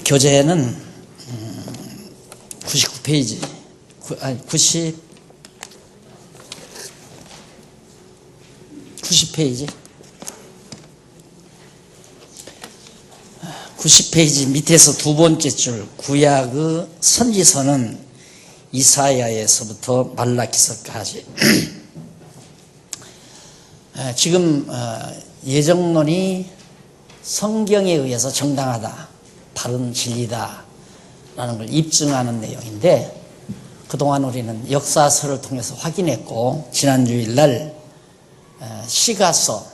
교재는 99페이지, 90페이지. 90페이지 밑에서 두 번째 줄, 구약의 선지서는 이사야에서부터 말라기서까지. 지금 예정론이 성경에 의해서 정당하다, 바른 진리다 라는 걸 입증하는 내용인데, 그동안 우리는 역사서를 통해서 확인했고, 지난 주일날 시가서,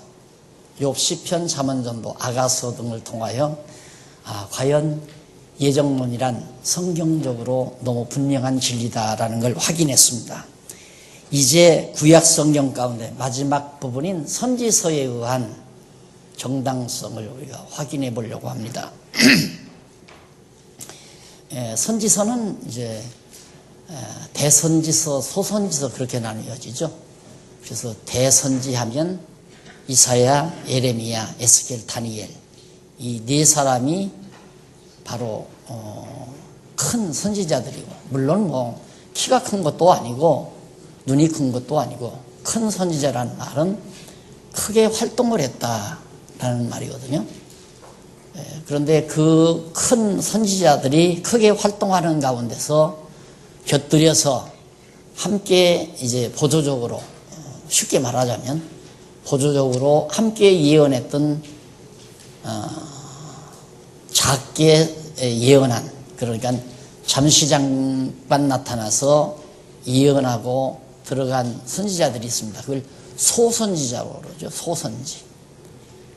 욥, 시편, 잠언전도, 아가서 등을 통하여 과연 예정론이란 성경적으로 너무 분명한 진리다라는 걸 확인했습니다. 이제 구약 성경 가운데 마지막 부분인 선지서에 의한 정당성을 우리가 확인해 보려고 합니다. 선지서는 이제 대선지서, 소선지서 그렇게 나뉘어지죠. 그래서 대선지하면 이사야, 예레미야, 에스겔, 다니엘, 이 네 사람이 바로 큰 선지자들이고, 물론 뭐 키가 큰 것도 아니고 눈이 큰 것도 아니고, 큰 선지자라는 말은 크게 활동을 했다라는 말이거든요. 그런데 그 큰 선지자들이 크게 활동하는 가운데서 곁들여서 함께 이제 보조적으로, 쉽게 말하자면 보조적으로 함께 예언했던 작게 예언한, 그러니까 잠시 잠깐 나타나서 예언하고 들어간 선지자들이 있습니다. 그걸 소선지자로 그러죠. 소선지.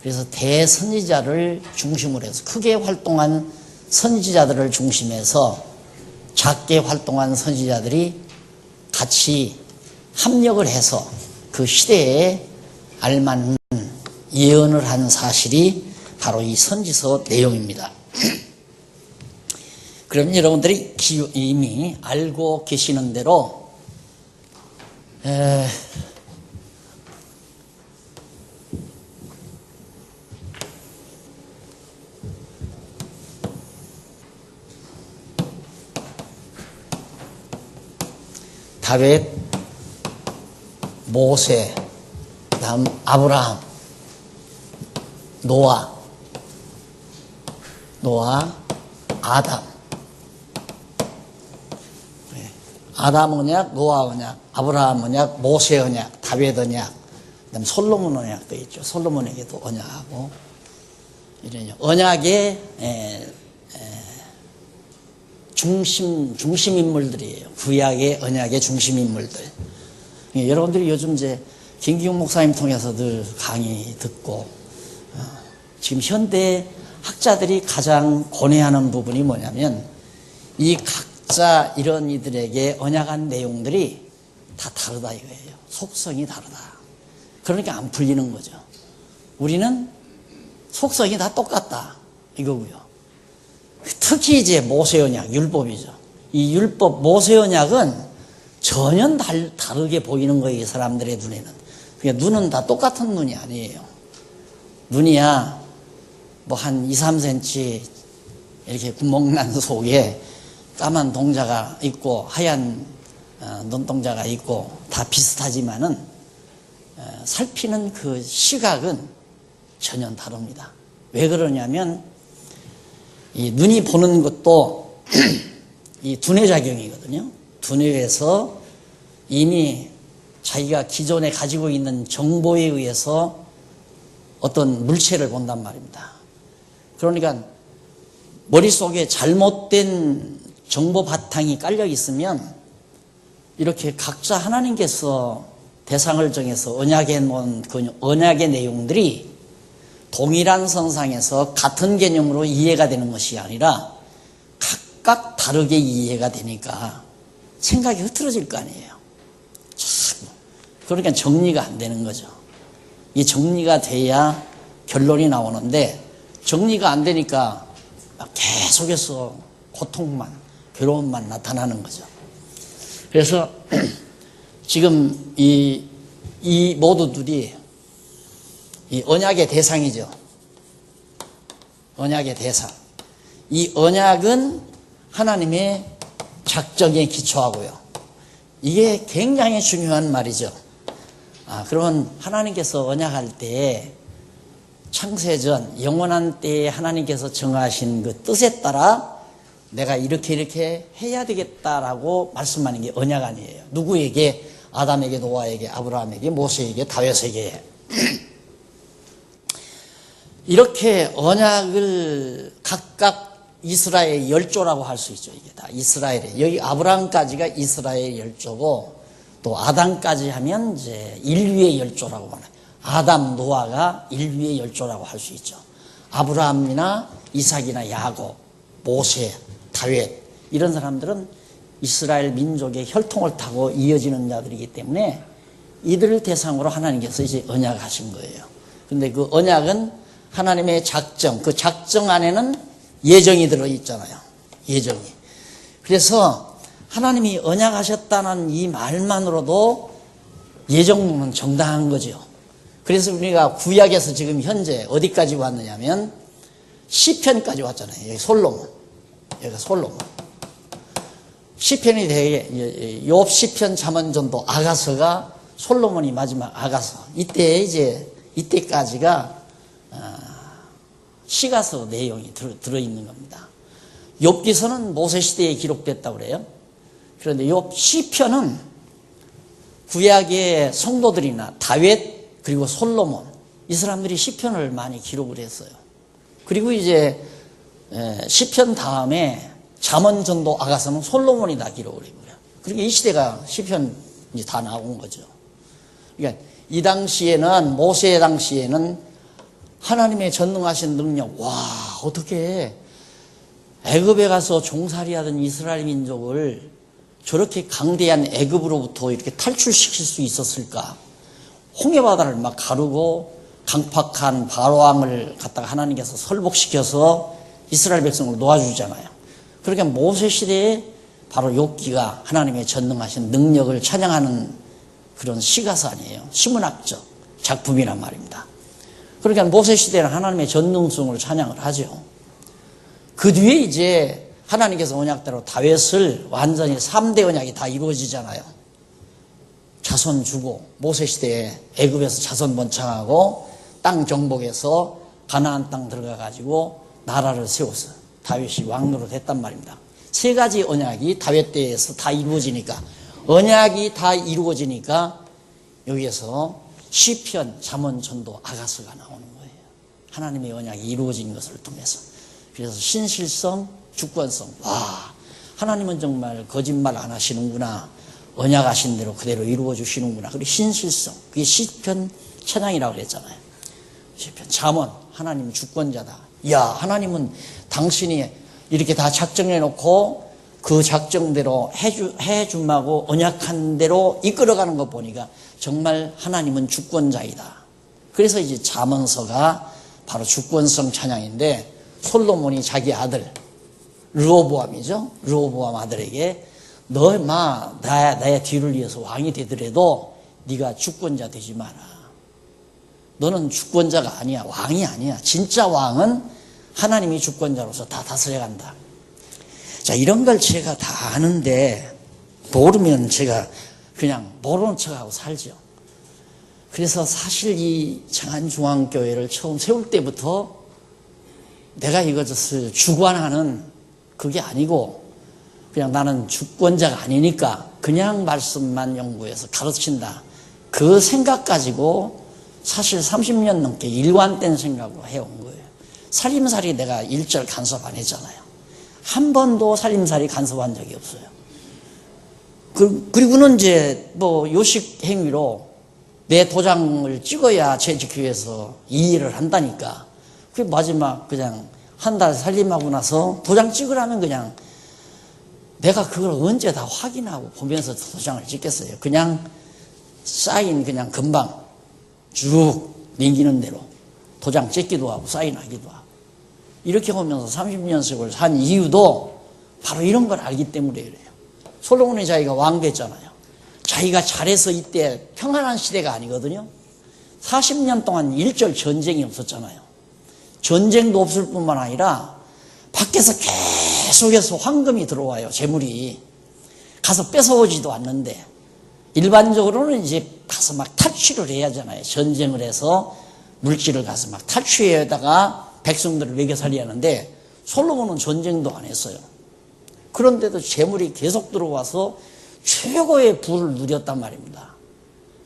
그래서 대선지자를 중심으로 해서 크게 활동한 선지자들을 중심해서 작게 활동한 선지자들이 같이 합력을 해서 그 시대에 알맞는 예언을 한 사실이 바로 이 선지서 내용입니다. 그럼 여러분들이 이미 알고 계시는 대로 다윗, 모세, 다음 아브라함, 노아, 아담. 아담 언약, 노아 언약, 아브라함 언약, 모세 언약, 다윗 언약, 그다음 솔로몬 언약도 있죠. 솔로몬에게도 언약하고 이런 언약의 중심 인물들이에요. 구약의 언약의 중심 인물들. 여러분들이 요즘 이제 김기웅 목사님 통해서 늘 강의 듣고, 지금 현대 학자들이 가장 고뇌하는 부분이 뭐냐면, 이 각자 이런 이들에게 언약한 내용들이 다 다르다 이거예요. 속성이 다르다. 그러니까 안 풀리는 거죠. 우리는 속성이 다 똑같다 이거고요. 특히 이제 모세 언약, 율법이죠. 이 율법 모세 언약은 전혀 다르게 보이는 거예요. 이 사람들의 눈에는. 그러니까 눈은 다 똑같은 눈이 아니에요. 눈이야 뭐 한 2, 3cm 이렇게 구멍난 속에 까만 동자가 있고 하얀 눈동자가 있고 다 비슷하지만은 살피는 그 시각은 전혀 다릅니다. 왜 그러냐면 이 눈이 보는 것도 이 두뇌 작용이거든요. 두뇌에서 이미 자기가 기존에 가지고 있는 정보에 의해서 어떤 물체를 본단 말입니다. 그러니까 머릿속에 잘못된 정보 바탕이 깔려 있으면 이렇게 각자 하나님께서 대상을 정해서 언약에 놓은 그 언약의 내용들이 동일한 선상에서 같은 개념으로 이해가 되는 것이 아니라 각각 다르게 이해가 되니까 생각이 흐트러질 거 아니에요. 그러니까 정리가 안 되는 거죠. 이 정리가 돼야 결론이 나오는데 정리가 안 되니까 계속해서 고통만, 괴로움만 나타나는 거죠. 그래서 지금 이 모두들이 이 언약의 대상이죠. 언약의 대상. 이 언약은 하나님의 작정에 기초하고요. 이게 굉장히 중요한 말이죠. 그러면 하나님께서 언약할 때 창세전 영원한 때에 하나님께서 정하신 그 뜻에 따라 내가 이렇게 해야 되겠다라고 말씀하는 게 언약 아니에요. 누구에게? 아담에게, 노아에게, 아브라함에게, 모세에게, 다윗에게. 이렇게 언약을 각각 이스라엘 열조라고 할 수 있죠. 이게 다 이스라엘에. 여기 아브라함까지가 이스라엘 열조고 또 아담까지 하면 이제 인류의 열조라고 하나요. 아담, 노아가 인류의 열조라고 할 수 있죠. 아브라함이나 이삭이나 야곱, 모세, 다윗 이런 사람들은 이스라엘 민족의 혈통을 타고 이어지는 자들이기 때문에 이들을 대상으로 하나님께서 이제 언약하신 거예요. 근데 그 언약은 하나님의 작정, 그 작정 안에는 예정이 들어있잖아요. 예정이. 그래서 하나님이 언약하셨다는 이 말만으로도 예정은 정당한 거죠. 그래서 우리가 구약에서 지금 현재 어디까지 왔느냐면 시편까지 왔잖아요. 여기 솔로몬. 여기가 솔로몬. 시편이 되게 욥 시편 잠언전도 아가서가 솔로몬이 마지막 아가서. 이때까지가 시가서 내용이 들어있는 겁니다. 욥기서는 모세 시대에 기록됐다고 그래요. 그런데 욥 시편은 구약의 성도들이나 다윗 그리고 솔로몬 이 사람들이 시편을 많이 기록을 했어요. 그리고 이제 시편 다음에 잠언전도 아가서는 솔로몬이 다 기록을 해버려요. 그러니까 이 시대가 시편이 다 나온 거죠. 그러니까 이 당시에는 모세 당시에는 하나님의 전능하신 능력, 와 어떻게 애굽에 가서 종살이하던 이스라엘 민족을 저렇게 강대한 애굽으로부터 이렇게 탈출시킬 수 있었을까? 홍해바다를 막 가르고 강팍한 바로왕을 갖다가 하나님께서 설복시켜서 이스라엘 백성을 놓아주잖아요. 그러니까 모세 시대에 바로 욥기가 하나님의 전능하신 능력을 찬양하는 그런 시가서 아니에요. 시문학적 작품이란 말입니다. 그러니까 모세 시대는 하나님의 전능성을 찬양을 하죠. 그 뒤에 이제 하나님께서 언약대로 다윗을 완전히 3대 언약이 다 이루어지잖아요. 자손 주고 모세 시대에 애굽에서 자손 번창하고 땅 정복해서 가나안 땅 들어가 가지고 나라를 세워서 다윗이 왕노로 됐단 말입니다. 세 가지 언약이 다윗 때에서 다 이루어지니까 언약이 다 이루어지니까 여기에서 시편, 잠언, 전도, 아가서가 나오는 거예요. 하나님의 언약이 이루어진 것을 통해서. 그래서 신실성, 주권성. 와, 하나님은 정말 거짓말 안 하시는구나. 언약하신 대로 그대로 이루어 주시는구나. 그리고 신실성. 그게 시편 찬양이라고 그랬잖아요. 시편, 잠언. 하나님 주권자다. 야, 하나님은 당신이 이렇게 다 작정해 놓고 그 작정대로 해줌하고 언약한 대로 이끌어가는 거 보니까 정말 하나님은 주권자이다. 그래서 이제 잠언서가 바로 주권성 찬양인데 솔로몬이 자기 아들 르호보암이죠. 르호보암 아들에게 너 나의 뒤를 이어서 왕이 되더라도 네가 주권자 되지 마라. 너는 주권자가 아니야. 왕이 아니야. 진짜 왕은 하나님이 주권자로서 다 다스려간다. 자, 이런 걸 제가 다 아는데 모르면 제가 그냥 모르는 척하고 살죠. 그래서 사실 이 장안중앙교회를 처음 세울 때부터 내가 이것을 주관하는 그게 아니고 그냥 나는 주권자가 아니니까 그냥 말씀만 연구해서 가르친다. 그 생각 가지고 사실 30년 넘게 일관된 생각으로 해온 거예요. 살림살이 내가 일절 간섭 안 했잖아요. 한 번도 살림살이 간섭한 적이 없어요. 그리고는 이제 뭐 요식 행위로 내 도장을 찍어야 재직교회에서 이 일을 한다니까. 그 마지막 그냥 한 달 살림하고 나서 도장 찍으라면 그냥 내가 그걸 언제 다 확인하고 보면서 도장을 찍겠어요. 그냥 사인 그냥 금방 쭉 넘기는 대로 도장 찍기도 하고 사인하기도 하고 이렇게 하면서 30년씩을 산 이유도 바로 이런 걸 알기 때문에 그래요. 솔로몬이 자기가 왕 됐잖아요. 자기가 잘해서 이때 평안한 시대가 아니거든요. 40년 동안 일절 전쟁이 없었잖아요. 전쟁도 없을 뿐만 아니라 밖에 거기에서 계속해서 황금이 들어와요. 재물이. 가서 뺏어오지도 않는데 일반적으로는 이제 가서 막 탈취를 해야 하잖아요. 전쟁을 해서 물질을 가서 막 탈취에다가 백성들을 먹여 살려야 하는데 솔로몬은 전쟁도 안 했어요. 그런데도 재물이 계속 들어와서 최고의 부를 누렸단 말입니다.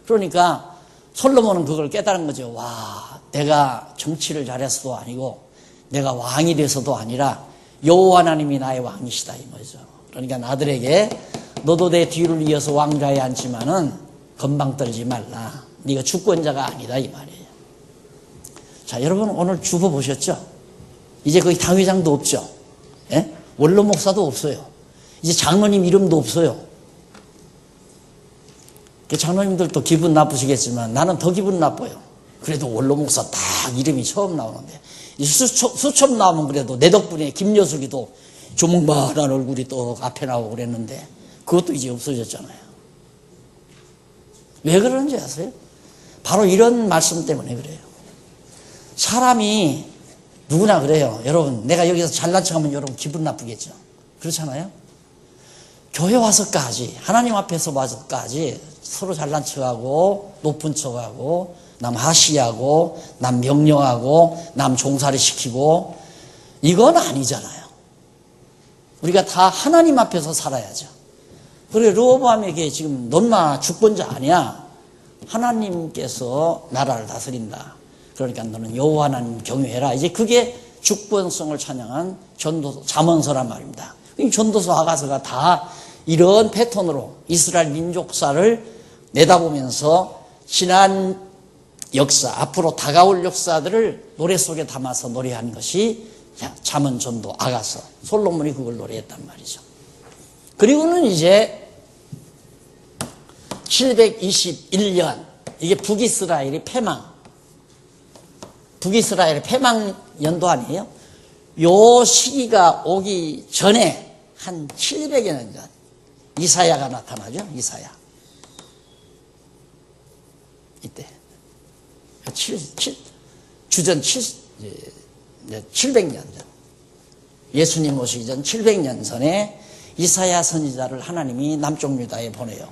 그러니까 솔로몬은 그걸 깨달은 거죠. 와, 내가 정치를 잘해서도 아니고 내가 왕이 돼서도 아니라 여호와 하나님이 나의 왕이시다 이 거죠. 그러니까 아들에게 너도 내 뒤를 이어서 왕좌에 앉지만은 건방 떨지 말라. 네가 주권자가 아니다 이 말이에요. 자, 여러분 오늘 주보 보셨죠? 이제 거기 당회장도 없죠. 예? 원로 목사도 없어요. 이제 장로님 이름도 없어요. 장로님들도 기분 나쁘시겠지만 나는 더 기분 나빠요. 그래도 원로 목사 딱 이름이 처음 나오는데 수첩 나오면 그래도 내 덕분에 김여숙이도 조목만한 얼굴이 또 앞에 나오고 그랬는데 그것도 이제 없어졌잖아요. 왜 그러는지 아세요? 바로 이런 말씀 때문에 그래요. 사람이 누구나 그래요. 여러분, 내가 여기서 잘난 척하면 여러분 기분 나쁘겠죠. 그렇잖아요. 교회 와서까지, 하나님 앞에서 와서까지 서로 잘난 척하고 높은 척하고 남 하시하고 남 명령하고 남 종살이 시키고 이건 아니잖아요. 우리가 다 하나님 앞에서 살아야죠. 그래 르호보암에게 지금 넌마 주권자 아니야. 하나님께서 나라를 다스린다. 그러니까 너는 여호와 하나님 경외해라. 이제 그게 주권성을 찬양한 전도서 잠언서란 말입니다. 이 전도서 아가서가 다 이런 패턴으로 이스라엘 민족사를 내다보면서 지난 역사, 앞으로 다가올 역사들을 노래 속에 담아서 노래한 것이 잠언, 전도, 아가서, 솔로몬이 그걸 노래했단 말이죠. 그리고는 이제 721년 이게 북이스라엘이 북이스라엘의 패망 연도 아니에요? 요 시기가 오기 전에 한 700여 년 전 이사야가 나타나죠. 이사야 이때 주전 700년 전 예수님 오시기 전 700년 전에 이사야 선지자를 하나님이 남쪽 유다에 보내요.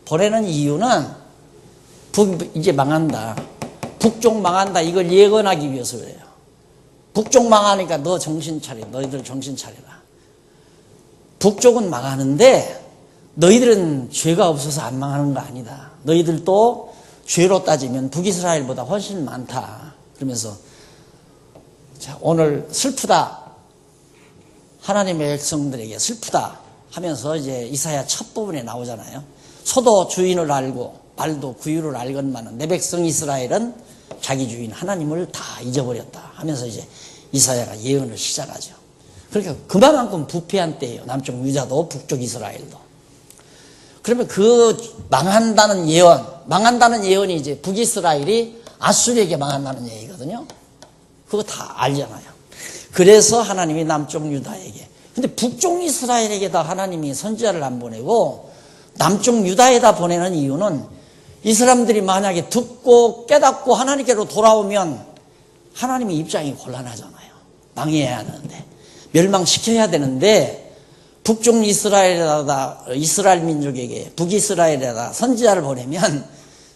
보내는 이유는 이제 망한다. 북쪽 망한다. 이걸 예언하기 위해서 그래요. 북쪽 망하니까 너 정신 차려. 너희들 정신 차려라. 북쪽은 망하는데 너희들은 죄가 없어서 안 망하는 거 아니다. 너희들도 죄로 따지면 북이스라엘보다 훨씬 많다. 그러면서 자, 오늘 슬프다. 하나님의 백성들에게 슬프다 하면서 이제 이사야 첫 부분에 나오잖아요. 소도 주인을 알고 말도 구유를 알건만은 내 백성 이스라엘은 자기 주인 하나님을 다 잊어버렸다 하면서 이제 이사야가 예언을 시작하죠. 그러니까 그만큼 부패한 때예요. 남쪽 유다도 북쪽 이스라엘도. 그러면 그 망한다는 예언이 이제 북이스라엘이 아수르에게 망한다는 얘기거든요. 그거 다 알잖아요. 그래서 하나님이 남쪽 유다에게, 근데 북쪽 이스라엘에게다 하나님이 선지자를 안 보내고 남쪽 유다에다 보내는 이유는 이 사람들이 만약에 듣고 깨닫고 하나님께로 돌아오면 하나님의 입장이 곤란하잖아요. 망해야 하는데, 멸망시켜야 되는데 북쪽 이스라엘 민족에게 북이스라엘에다 선지자를 보내면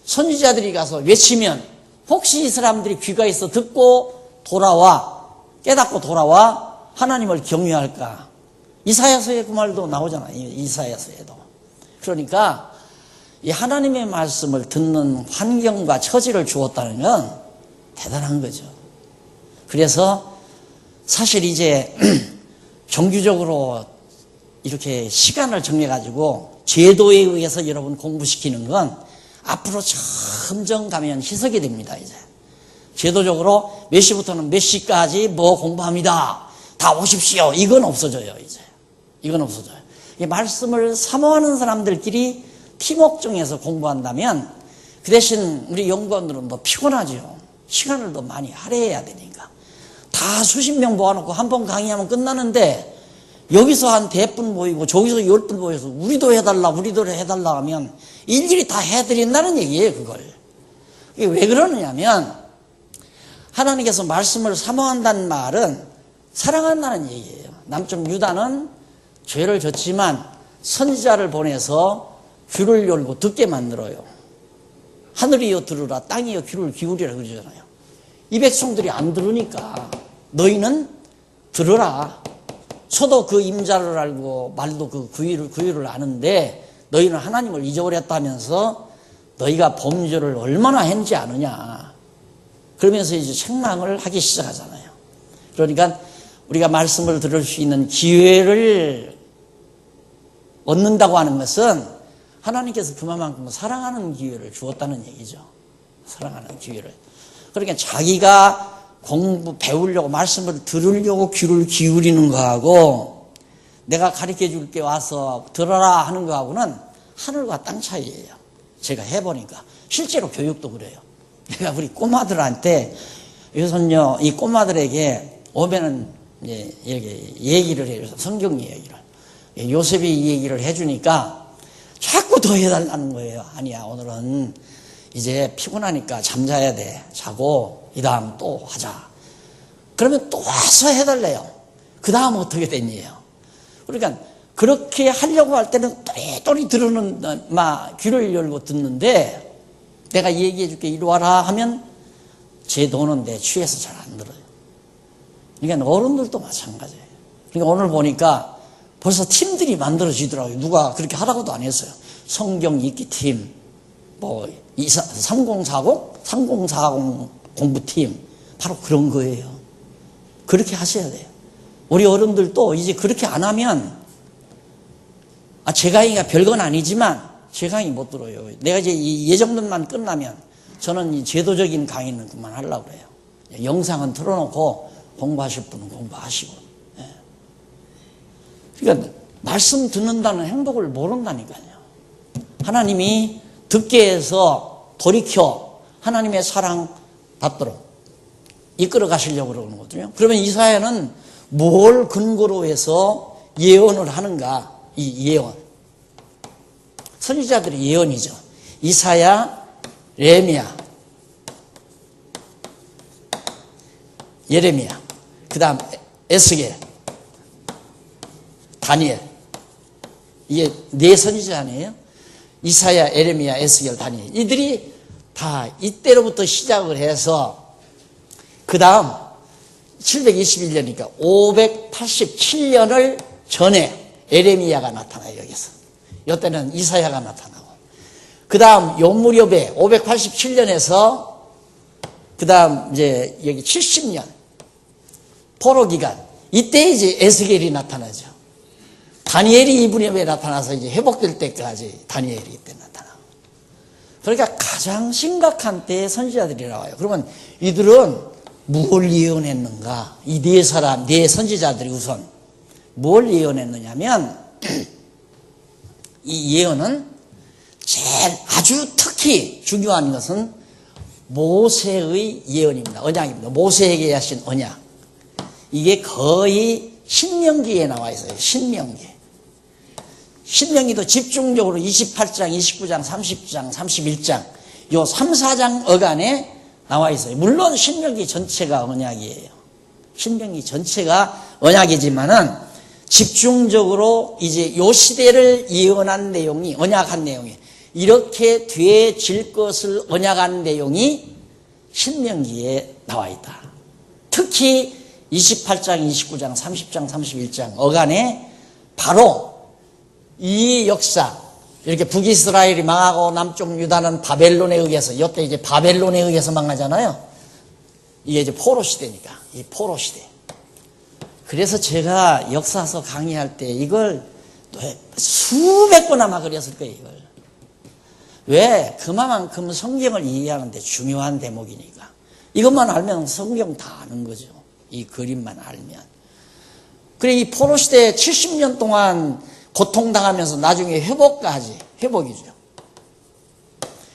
선지자들이 가서 외치면 혹시 이 사람들이 귀가 있어 듣고 돌아와, 깨닫고 돌아와 하나님을 경외할까. 이사야서에 그 말도 나오잖아요. 이사야서에도. 그러니까 이 하나님의 말씀을 듣는 환경과 처지를 주었다는 건 대단한 거죠. 그래서 사실 이제 정규적으로 이렇게 시간을 정해가지고 제도에 의해서 여러분 공부시키는 건 앞으로 점점 가면 희석이 됩니다. 이제 제도적으로 몇 시부터는 몇 시까지 뭐 공부합니다. 다 오십시오. 이건 없어져요. 이제 이건 없어져요. 이 말씀을 사모하는 사람들끼리 팀워크 정해서 공부한다면 그 대신 우리 연구원들은 더 피곤하죠. 시간을 더 많이 할애해야 되니까. 다 수십 명 모아놓고 한 번 강의하면 끝나는데 여기서 한 100분 모이고 저기서 10분 모여서 우리도 해달라 하면 일일이 다 해드린다는 얘기예요. 그걸. 이게 왜 그러느냐면 하나님께서 말씀을 사모한다는 말은 사랑한다는 얘기예요. 남쪽 유다는 죄를 졌지만 선지자를 보내서 귀를 열고 듣게 만들어요. 하늘이여 들으라, 땅이여 귀를 기울이라 그러잖아요. 이 백성들이 안 들으니까 너희는 들으라. 소도 그 임자를 알고 말도 그 구유를 아는데 너희는 하나님을 잊어버렸다면서 너희가 범죄를 얼마나 했는지 아느냐. 그러면서 이제 책망을 하기 시작하잖아요. 그러니까 우리가 말씀을 들을 수 있는 기회를 얻는다고 하는 것은 하나님께서 그만큼 사랑하는 기회를 주었다는 얘기죠. 사랑하는 기회를. 그러니까 자기가 배우려고 말씀을 들으려고 귀를 기울이는 거하고 내가 가르쳐 줄게 와서 들어라 하는 거하고는 하늘과 땅 차이예요. 제가 해보니까. 실제로 교육도 그래요. 내가 우리 꼬마들한테 요선요, 이 꼬마들에게 오면은 이렇게 얘기를 해요. 성경 얘기를. 요셉이 이 얘기를 해주니까 자꾸 더 해달라는 거예요. 아니야, 오늘은 이제 피곤하니까 잠자야 돼. 자고 이 다음 또 하자. 그러면 또 와서 해달래요. 그 다음 어떻게 됐니요? 그러니까 그렇게 하려고 할 때는 또리 들으는 귀를 열고 듣는데 내가 얘기해 줄게 이리 와라 하면 제 돈은 내 취해서 잘 안 들어요. 그러니까 어른들도 마찬가지예요. 그러니까 오늘 보니까 벌써 팀들이 만들어지더라고요. 누가 그렇게 하라고도 안 했어요. 성경 읽기 팀, 3040 공부팀, 바로 그런 거예요. 그렇게 하셔야 돼요. 우리 어른들도 이제 그렇게 안 하면, 제 강의가 별건 아니지만, 제 강의 못 들어요. 내가 이제 이 예정론만 끝나면, 저는 이 제도적인 강의는 그만하려고 그래요. 영상은 틀어놓고, 공부하실 분은 공부하시고. 그러니까, 말씀 듣는다는 행복을 모른다니까요. 하나님이 듣게 해서 돌이켜 하나님의 사랑 받도록 이끌어 가시려고 그러는 거거든요. 그러면 이사야는 뭘 근거로 해서 예언을 하는가? 이 예언. 선지자들의 예언이죠. 이사야, 예레미야, 그 다음 에스겔, 다니엘. 이게 네 선지자 아니에요? 이사야, 예레미야, 에스겔, 다니엘. 이들이 다 이때로부터 시작을 해서 그 다음 721년이니까 587년을 전에 예레미야가 나타나요. 여기서. 이때는 이사야가 나타나고 그 다음 요 무렵에 587년에서 그 다음 이제 여기 70년 포로 기간 이때 이제 에스겔이 나타나죠. 다니엘이 이 무렵에 나타나서 이제 회복될 때까지 다니엘이 이때 나타나고. 그러니까 가장 심각한 때에 선지자들이 나와요. 그러면 이들은 뭘 예언했는가? 이 네 선지자들이 우선 뭘 예언했느냐면 이 예언은 제일 아주 특히 중요한 것은 모세의 예언입니다. 언약입니다. 모세에게 하신 언약. 이게 거의 신명기에 나와 있어요. 신명기도 집중적으로 28장, 29장, 30장, 31장 요 3, 4장 어간에 나와 있어요. 물론 신명기 전체가 언약이에요. 신명기 전체가 언약이지만은 집중적으로 이제 요 시대를 예언한 내용이 언약한 내용이 이렇게 되어질 것을 언약한 내용이 신명기에 나와 있다. 특히 28장, 29장, 30장, 31장 어간에 바로 이 역사, 이렇게 북이스라엘이 망하고 남쪽 유다는 바벨론에 의해서, 이때 이제 바벨론에 의해서 망하잖아요. 이게 이제 포로 시대니까, 이 포로 시대. 그래서 제가 역사서 강의할 때 이걸 수백 번 아마 그렸을 거예요, 이걸. 왜? 그만큼 성경을 이해하는데 중요한 대목이니까. 이것만 알면 성경 다 아는 거죠. 이 그림만 알면. 그래, 이 포로 시대 70년 동안 고통당하면서 나중에 회복이죠.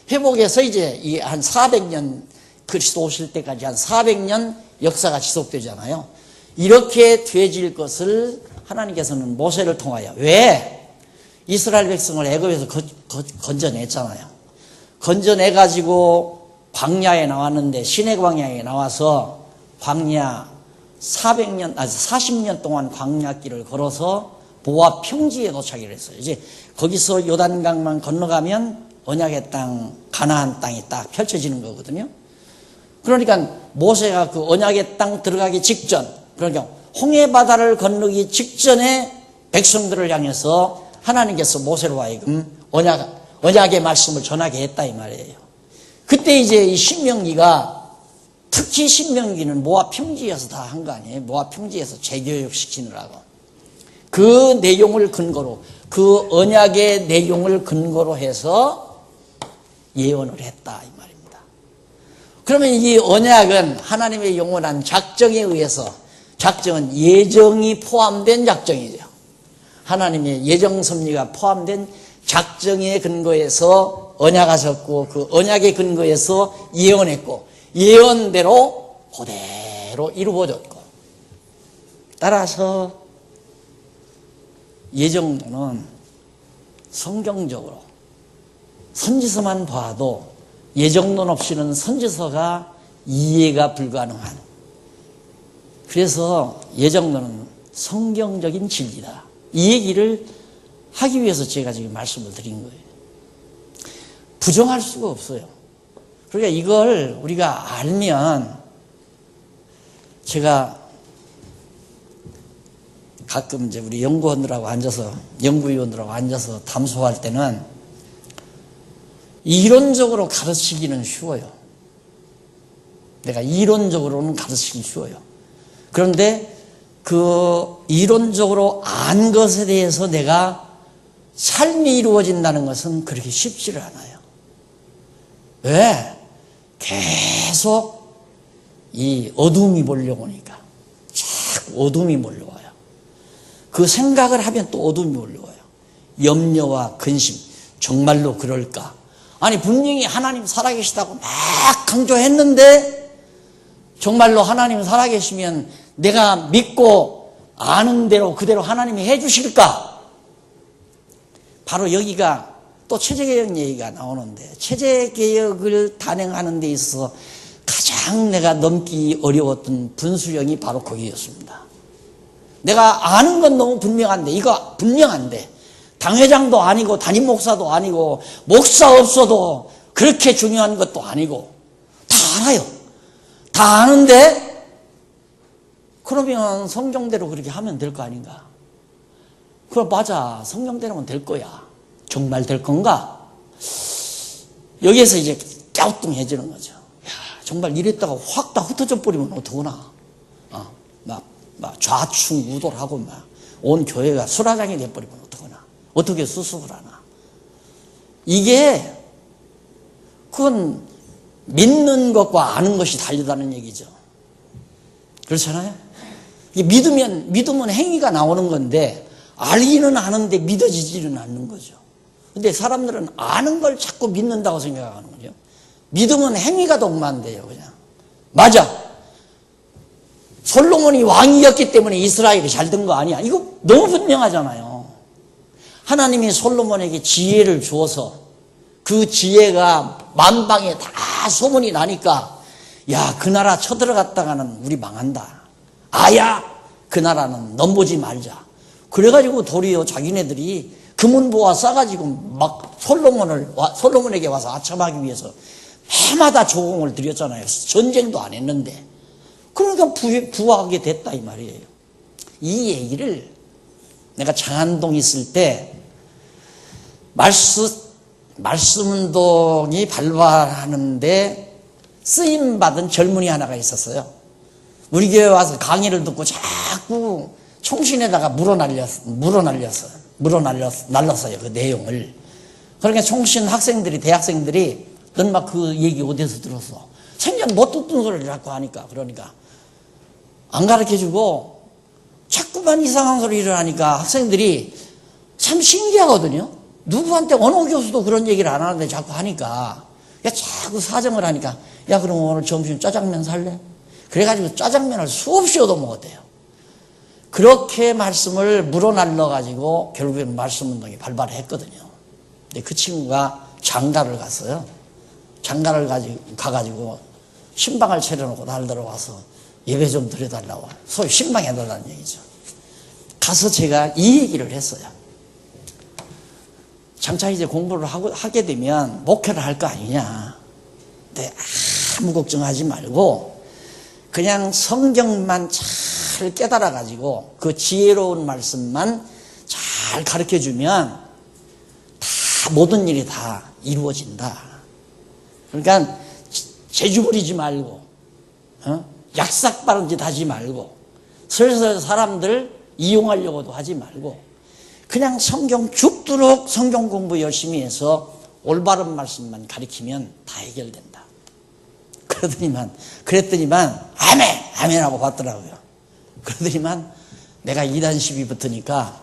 회복해서 이제 이 한 400년 그리스도 오실 때까지 한 400년 역사가 지속되잖아요. 이렇게 되어질 것을 하나님께서는 모세를 통하여 왜? 이스라엘 백성을 애굽에서 건져냈잖아요. 건져내가지고 광야에 나왔는데 시내 광야에 나와서 광야 400년, 아니 40년 동안 광야길을 걸어서 모압 평지에 도착을 했어요. 이제 거기서 요단강만 건너가면 언약의 땅, 가나안 땅이 딱 펼쳐지는 거거든요. 그러니까 모세가 그 언약의 땅 들어가기 직전, 그러니까 홍해 바다를 건너기 직전에 백성들을 향해서 하나님께서 모세로 하여금 언약의 말씀을 전하게 했다 이 말이에요. 그때 이제 이 신명기가, 특히 신명기는 모압 평지에서 다 한 거 아니에요. 모압 평지에서 재교육시키느라고. 그 내용을 근거로, 그 언약의 내용을 근거로 해서 예언을 했다 이 말입니다. 그러면 이 언약은 하나님의 영원한 작정에 의해서, 작정은 예정이 포함된 작정이죠. 하나님의 예정 섭리가 포함된 작정에 근거해서 언약하셨고, 그 언약의 근거해서 예언했고, 예언대로 그대로 이루어졌고, 따라서 예정론은 성경적으로 선지서만 봐도 예정론 없이는 선지서가 이해가 불가능한, 그래서 예정론은 성경적인 진리다, 이 얘기를 하기 위해서 제가 지금 말씀을 드린 거예요. 부정할 수가 없어요. 그러니까 이걸 우리가 알면, 제가 가끔 이제 우리 연구위원들하고 앉아서 담소할 때는 이론적으로 가르치기는 쉬워요. 내가 이론적으로는 가르치기 쉬워요. 그런데 그 이론적으로 안 것에 대해서 내가 삶이 이루어진다는 것은 그렇게 쉽지를 않아요. 왜? 계속 이 어둠이 몰려오니까. 자꾸 어둠이 몰려와요. 그 생각을 하면 또 어둠이 몰려와요. 염려와 근심. 정말로 그럴까? 아니, 분명히 하나님 살아계시다고 막 강조했는데, 정말로 하나님 살아계시면 내가 믿고 아는 대로 그대로 하나님이 해주실까? 바로 여기가 또 체제개혁 얘기가 나오는데, 체제개혁을 단행하는 데 있어서 가장 내가 넘기 어려웠던 분수령이 바로 거기였습니다. 내가 아는 건 너무 분명한데, 이거 분명한데, 당회장도 아니고 담임 목사도 아니고 목사 없어도 그렇게 중요한 것도 아니고 다 알아요. 다 아는데, 그러면 성경대로 그렇게 하면 될 거 아닌가? 그럼 맞아, 성경대로면 될 거야. 정말 될 건가? 여기에서 이제 갸우뚱해지는 거죠. 야, 정말 이랬다가 확 다 흩어져 버리면 어떡하나? 막 좌충우돌하고 막 온 교회가 수라장이 돼버리면 어떡하나? 어떻게 수습을 하나? 이게, 그건 믿는 것과 아는 것이 다르다는 얘기죠. 그렇잖아요? 믿으면 행위가 나오는 건데, 알기는 아는데 믿어지지는 않는 거죠. 근데 사람들은 아는 걸 자꾸 믿는다고 생각하는 거죠. 믿으면 행위가 동반돼요, 그냥. 맞아. 솔로몬이 왕이었기 때문에 이스라엘이 잘 된 거 아니야. 이거 너무 분명하잖아요. 하나님이 솔로몬에게 지혜를 주어서 그 지혜가 만방에 다 소문이 나니까, 야, 그 나라 쳐들어갔다가는 우리 망한다. 아야, 그 나라는 넘보지 말자. 그래가지고 도리어 자기네들이 금은보화 싸가지고 막 솔로몬에게 와서 아첨하기 위해서 해마다 조공을 드렸잖아요. 전쟁도 안 했는데. 그러니까 부하게 됐다 이 말이에요. 이 얘기를 내가 장안동 있을 때 말씀운동이 발발하는데 쓰임받은 젊은이 하나가 있었어요. 우리 교회 와서 강의를 듣고 자꾸 총신에다가 날렸어요. 그 내용을. 그러니까 총신 학생들이, 대학생들이, 넌 막 그 얘기 어디서 들었어? 생전 못 듣던 소리를 자꾸 하니까, 그러니까 안 가르쳐주고 자꾸만 이상한 소리를 하니까 학생들이 참 신기하거든요. 누구한테 어느 교수도 그런 얘기를 안 하는데 자꾸 하니까, 야, 자꾸 사정을 하니까, 야, 그럼 오늘 점심 짜장면 살래? 그래가지고 짜장면을 수없이 얻어먹었대요. 그렇게 말씀을 물어날려가지고 결국에는 말씀운동이 발발했거든요. 근데 그 친구가 장가를 갔어요. 장가를 가가지고 신방을 차려놓고 날 들어와서, 예배 좀 드려달라고. 소위 신방해달라는 얘기죠. 가서 제가 이 얘기를 했어요. 장차 이제 공부를 하게 되면 목회를 할 거 아니냐. 근데 아무 걱정하지 말고 그냥 성경만 잘 깨달아가지고 그 지혜로운 말씀만 잘 가르쳐주면 다 모든 일이 다 이루어진다. 그러니까 재주 부리지 말고 약삭 빠른 짓 하지 말고 슬슬 사람들 이용하려고도 하지 말고 그냥 성경 죽도록 성경 공부 열심히 해서 올바른 말씀만 가르치면 다 해결된다. 그랬더니만 아멘 하고 받더라고요. 그러더니만 내가 이단 시비 붙으니까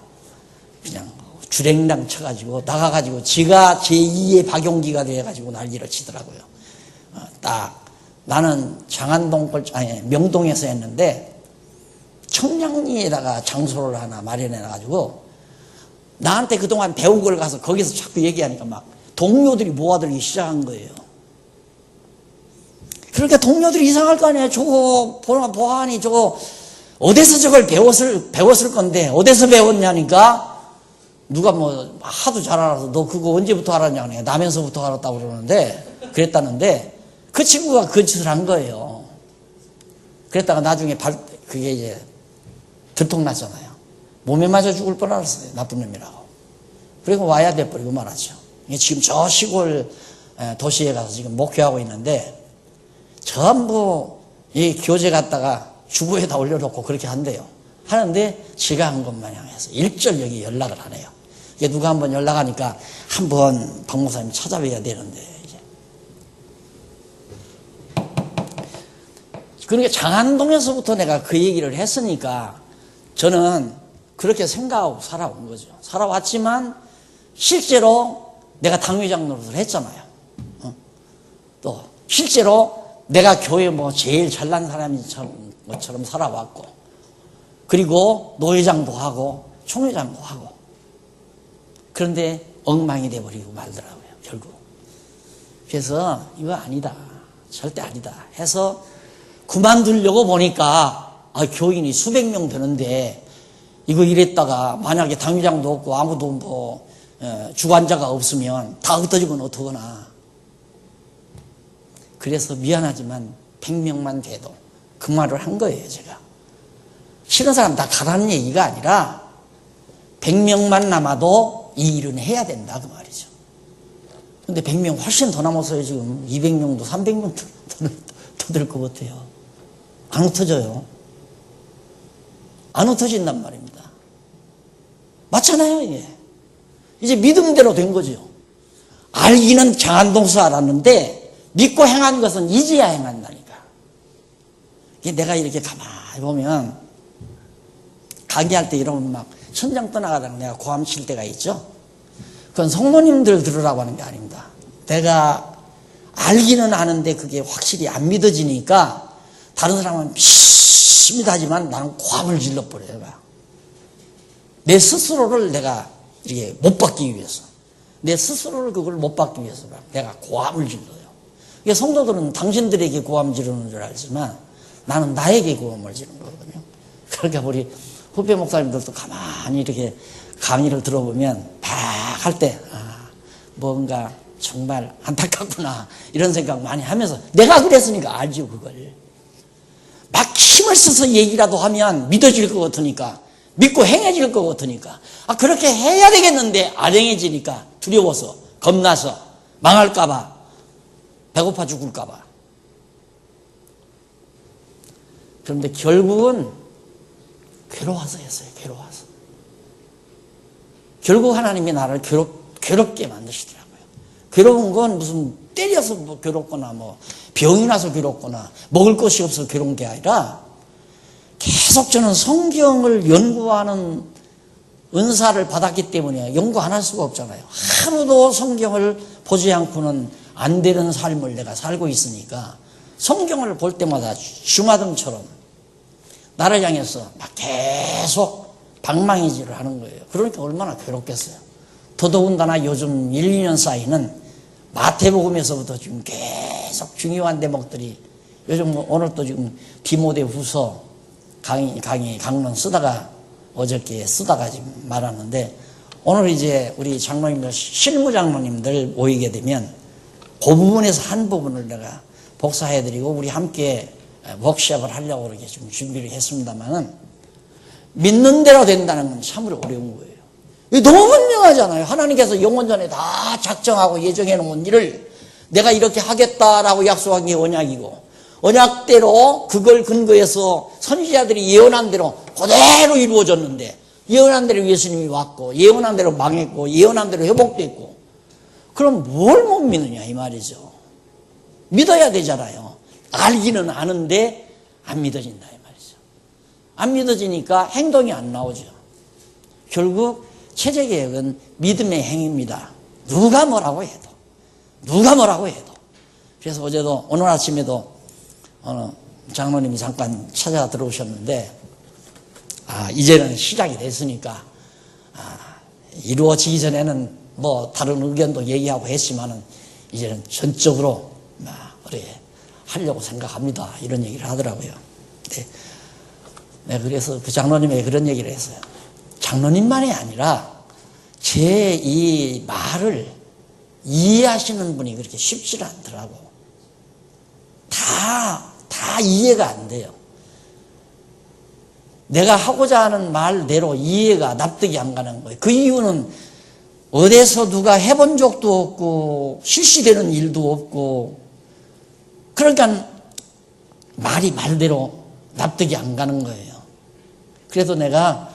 그냥 주랭랑 쳐가지고 나가가지고 지가 제2의 박용기가 돼가지고 난리를 치더라고요. 딱 나는 명동에서 했는데 청량리에다가 장소를 하나 마련해가지고 나한테 그동안 배운 걸 가서 거기서 자꾸 얘기하니까 막 동료들이 모아들기 시작한 거예요. 그러니까 동료들이 이상할 거 아니에요. 저거 보아하니 저거 어디서 저걸 배웠을 건데 어디서 배웠냐니까 누가 뭐 하도 잘 알아서 너 그거 언제부터 알았냐 나면서부터 알았다고 그랬다는데 그 친구가 그 짓을 한 거예요. 그랬다가 나중에 그게 이제 들통났잖아요. 몸에 맞아 죽을 뻔 알았어요. 나쁜 놈이라고. 그리고 와야 돼버리고 말하죠. 지금 저 시골 도시에 가서 지금 목회하고 있는데 전부 이 교재 갖다가 주부에다 올려놓고 그렇게 한대요. 하는데 지가 한 것 마냥 해서 일절 여기 연락을 하네요. 이게 누가 한번 연락하니까 한번 박 목사님 찾아뵈야 되는데 이제. 그러니까 장안동에서부터 내가 그 얘기를 했으니까 저는 그렇게 생각하고 살아온 거죠. 살아왔지만 실제로 내가 당회장 노릇을 했잖아요. 또 실제로 내가 교회 뭐 제일 잘난 사람인 것처럼 살아왔고 그리고 노회장도 하고 총회장도 하고 그런데 엉망이 돼버리고 말더라고요. 결국. 그래서 이거 아니다. 절대 아니다 해서 그만두려고 보니까 교인이 수백 명 되는데 이거 이랬다가 만약에 당회장도 없고 아무도 뭐 주관자가 없으면 다 흩어지면 어떡하나. 그래서 미안하지만 100명만 돼도 그 말을 한 거예요. 제가. 싫은 사람 다 가라는 얘기가 아니라 100명만 남아도 이 일은 해야 된다 그 말이죠. 근데 100명 훨씬 더 남았어요. 지금 200명도 300명도 더 될 것 같아요. 안 흩어져요. 안 흩어진단 말입니다. 맞잖아요. 이게. 이제 믿음대로 된 거죠. 알기는 장안동서 알았는데 믿고 행한 것은 이제야 행한다니까. 내가 이렇게 가만히 보면 강의할 때 이러면 막 천장 떠나가다가 내가 고함 칠 때가 있죠. 그건 성도님들 들으라고 하는 게 아닙니다. 내가 알기는 아는데 그게 확실히 안 믿어지니까 다른 사람은 믿하지만 나는 고함을 질러버려요. 내 스스로를 내가 이렇게 못 받기 위해서 내 스스로를 그걸 못 받기 위해서 내가 고함을 질러요. 성도들은 당신들에게 고함 지르는 줄 알지만 나는 나에게 고함을 지르는 거거든요. 그러니까 우리 후배 목사님들도 가만히 이렇게 강의를 들어보면 막 할 때 뭔가 정말 안타깝구나 이런 생각 많이 하면서 내가 그랬으니까 알죠. 그걸 막 힘을 써서 얘기라도 하면 믿어질 것 같으니까 믿고 행해질 것 같으니까 그렇게 해야 되겠는데 안 행해지니까 두려워서 겁나서 망할까 봐 배고파 죽을까 봐. 그런데 결국은 괴로워서 했어요. 괴로워서. 결국 하나님이 나를 괴롭게 만드시더라고요. 괴로운 건 무슨 때려서 뭐 괴롭거나 뭐 병이 나서 괴롭거나 먹을 것이 없어서 괴로운 게 아니라 계속 저는 성경을 연구하는 은사를 받았기 때문에 연구 안 할 수가 없잖아요. 하루도 성경을 보지 않고는 안 되는 삶을 내가 살고 있으니까 성경을 볼 때마다 주마등처럼 나를 향해서 막 계속 방망이질을 하는 거예요. 그러니까 얼마나 괴롭겠어요. 더더군다나 요즘 1, 2년 사이는 마태복음에서부터 지금 계속 중요한 대목들이 요즘 오늘 또 지금 디모데후서 강론 쓰다가 어저께 쓰다가 지금 말하는데, 오늘 이제 우리 장로님들, 실무 장로님들 모이게 되면 그 부분에서 한 부분을 내가 복사해드리고 우리 함께 워크숍을 하려고 그렇게 지금 준비를 했습니다만은, 믿는 대로 된다는 건 참으로 어려운 거예요. 이게 너무 분명하잖아요. 하나님께서 영원전에 다 작정하고 예정해 놓은 일을 내가 이렇게 하겠다라고 약속한 게 언약이고, 언약대로 그걸 근거해서 선지자들이 예언한 대로 그대로 이루어졌는데, 예언한 대로 예수님이 왔고, 예언한 대로 망했고, 예언한 대로 회복됐고, 그럼 뭘 못 믿느냐 이 말이죠. 믿어야 되잖아요. 알기는 아는데 안 믿어진다 이 말이죠. 안 믿어지니까 행동이 안 나오죠. 결국 체제개혁은 믿음의 행위입니다. 누가 뭐라고 해도. 그래서 어제도, 오늘 아침에도 어느 장로님이 잠깐 찾아 들어오셨는데, 이제는 시작이 됐으니까, 이루어지기 전에는 뭐 다른 의견도 얘기하고 했지만은 이제는 전적으로 하려고 생각합니다. 이런 얘기를 하더라고요. 네, 그래서 그 장로님에게 그런 얘기를 했어요. 장로님만이 아니라 제 이 말을 이해하시는 분이 그렇게 쉽지 않더라고. 다 이해가 안 돼요. 내가 하고자 하는 말대로 이해가, 납득이 안 가는 거예요. 그 이유는 어디서 누가 해본 적도 없고 실시되는 일도 없고, 그러니까 말이 말대로 납득이 안 가는 거예요. 그래도 내가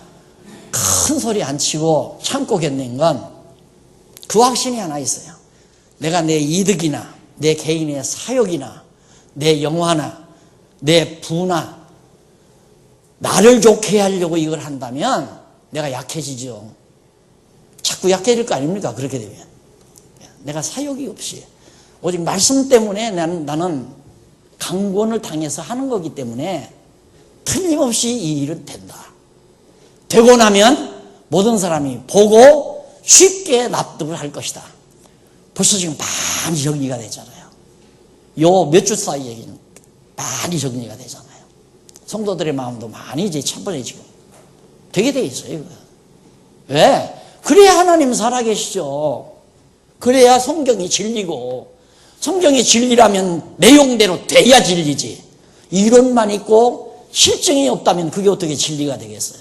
큰 소리 안 치고 참고 견딘 건 그 확신이 하나 있어요. 내가 내 이득이나 내 개인의 사욕이나 내 영화나 내 부나 나를 좋게 하려고 이걸 한다면 내가 약해지죠. 자꾸 약해질 거 아닙니까? 그렇게 되면. 내가 사욕이 없이 오직 말씀 때문에 나는 강권을 당해서 하는 거기 때문에 틀림없이 이 일은 된다. 되고 나면 모든 사람이 보고 쉽게 납득을 할 것이다. 벌써 지금 많이 정리가 되잖아요. 요 몇 주 사이에 많이 정리가 되잖아요. 성도들의 마음도 많이 이제 차분해 지금 되게 돼 있어요. 왜? 그래야 하나님 살아계시죠. 그래야 성경이 진리고, 성경이 진리라면 내용대로 돼야 진리지. 이론만 있고 실증이 없다면 그게 어떻게 진리가 되겠어요?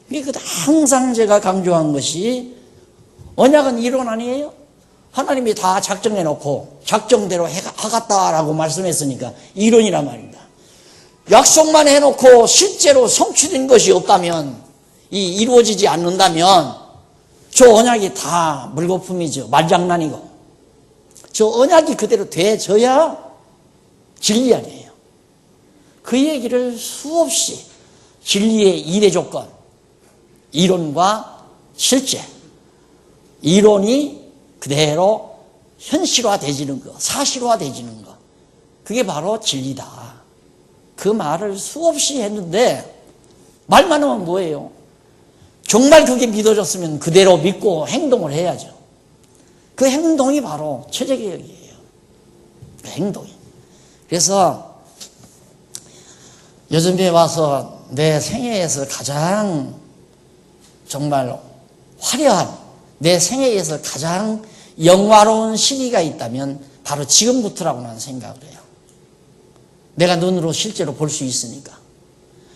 그러니까 항상 제가 강조한 것이, 언약은 이론 아니에요? 하나님이 다 작정해 놓고 작정대로 하겠다라고 말씀했으니까 이론이란 말입니다. 약속만 해놓고 실제로 성취된 것이 없다면, 이루어지지 않는다면 저 언약이 다 물거품이죠. 말장난이고. 저 언약이 그대로 돼져야 진리 아니에요. 그 얘기를 수없이 진리의 일의 조건, 이론과 실제, 이론이 그대로 현실화되지는 거, 사실화되지는 거, 그게 바로 진리다. 그 말을 수없이 했는데 말만 하면 뭐예요? 정말 그게 믿어졌으면 그대로 믿고 행동을 해야죠. 그 행동이 바로 체제개혁이에요. 그 행동이. 그래서 요즘에 와서 내 생애에서 가장 정말 화려한, 내 생애에서 가장 영화로운 시기가 있다면 바로 지금부터라고 나는 생각을 해요. 내가 눈으로 실제로 볼 수 있으니까.